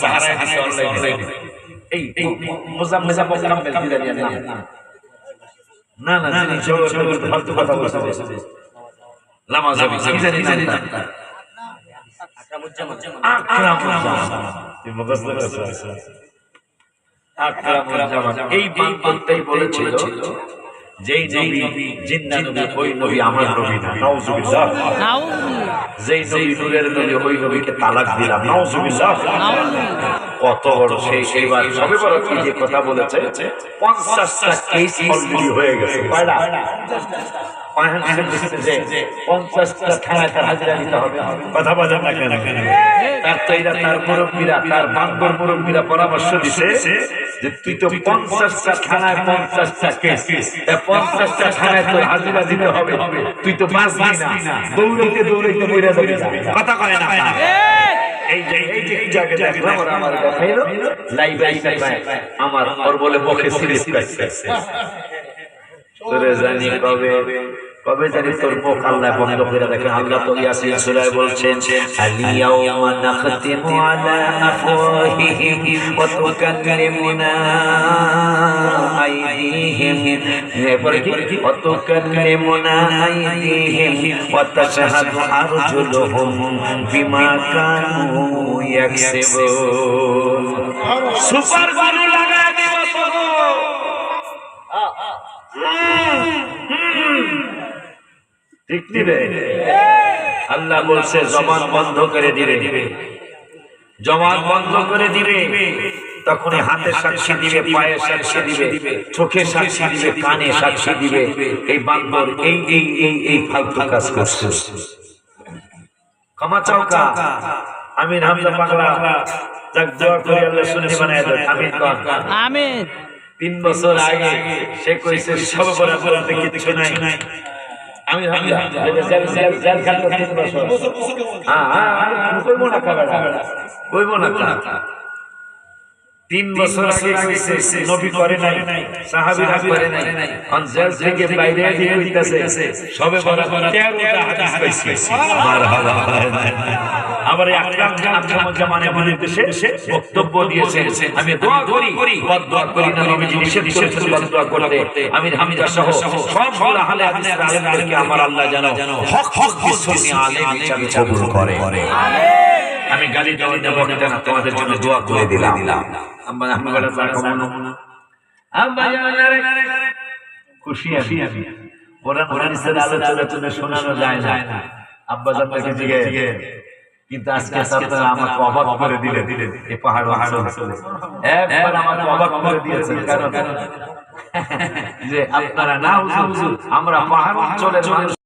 সাহারা হাদিসে অনলাইনে এই মুজাম্মিল মুকাম্মিল জিলানির নাম না না যিনি ফালতু কথা বলছে লামা যাবি কি জানি না আকরামুজ্জামান তুই মুখস্থ করেছিস আকরামুজ্জামান এই বাক্যটাই বলেছিল যেই নবী জিন্দা নবী ওই নবী আমার নবী না নাউজুবিল্লাহ যেই নবী নূরের নবী ওই নবীকে তালাক দিলাম নাউজুবিল্লাহ কত বড় সেই বার সবে বড় কি যে কথা বলেছে 50টা কেস অলরেডি হয়ে গেছে কয়টা 50টা থানায় হাজিরা দিতে হবে কথা বলেন না কেন তার তৈরা তার মুরব্বীরা তার বান্দর মুরব্বীরা পরামর্শ দিছে যে তুই তো 50টা থানায় 50টা কেস 50টা থানায় তোর হাজিরা দিতে হবে তুই তো বাঁচবি না দৌড়াইতে দৌড়াইতে মরে যাবি কথা কয় না এই জায়গা দেখলাম ওরা আমার দেখাইলো লাইভ আমার ওর বলে মুখে সিরিজ কাটছে তোরে জানি কবে জানি তোর মুখ আল্লাহ বন্ধ করে দেখেন আল্লাহ তো ইয়াসিন সূরায় বলছেন আলিয়াউমা নাখতিমু আলা আফওয়াহিহিম ওয়া তুকাল্লিমুনা আইদিহিম এরপরে কি ওয়া তুকাল্লিমুনা আইদিহিম ওয়া তাশহাদু আরজুলুহুম বিমা কানু ইয়াকসিবুন সুপার গ্লু লাগায় দেব তো ঠিক দিবে আল্লাহ বলছে জবান বন্ধ করে দিবে জবান বন্ধ করে দিবে তখন হাতে সাক্ষী দিবে পায়ে সাক্ষী দিবে চোখে সাক্ষী দিবে কানে সাক্ষী দিবে এই বান্দর এই ফালতু কাজ করছে ক্ষমা চাও কা আমিন হামদা পাগলা যাক দোয়া করি আল্লাহ সুন্নি বানায় দেন আমিন আমিন 3 বছর আগে সে কইছে সব বরাবর কিছু নাই আমি জেল খাটো 3 বছর কইবো না কইবো না 3 বছর আগে কইছে নবী করে নাই সাহাবীরা করে নাই অন জেল থেকে বাইরে দিয়ে হইতাছে সবে বরাবর 13টা হাদিস পাইছে মারহাবা আবার আকরামুজ্জামানের বিরুদ্ধে বক্তব্য দিয়েছে আমি দোয়া করি বদদোয়া করি না নবীজি নিষেধ করেছেন বদদোয়া করতে আমি হামিদা সহ সব আহলে হাদিসের আলেমদেরকে আমার আল্লাহ জানো হক সুন্নি আলেম হিসেবে কবুল করে আমিন আমি গালি দেব না তোমাদের জন্য দোয়া করে দিলাম আম্মা আহমদুল্লাহ কামনা আম্মা জানারে খুশি আমি কোরআন হাদিসের আলোচনা শোনানো যায় না আব্বা জানকে জিগে কিন্তু আজকে আপনারা আমাকে অবাক করে দিলেন এই পাহাড় অঞ্চলে একবার আমাকে অবাক করে দিয়েছেন কারণ যে আপনারা না হুজুর আমরা পাহাড় অঞ্চলের মানুষ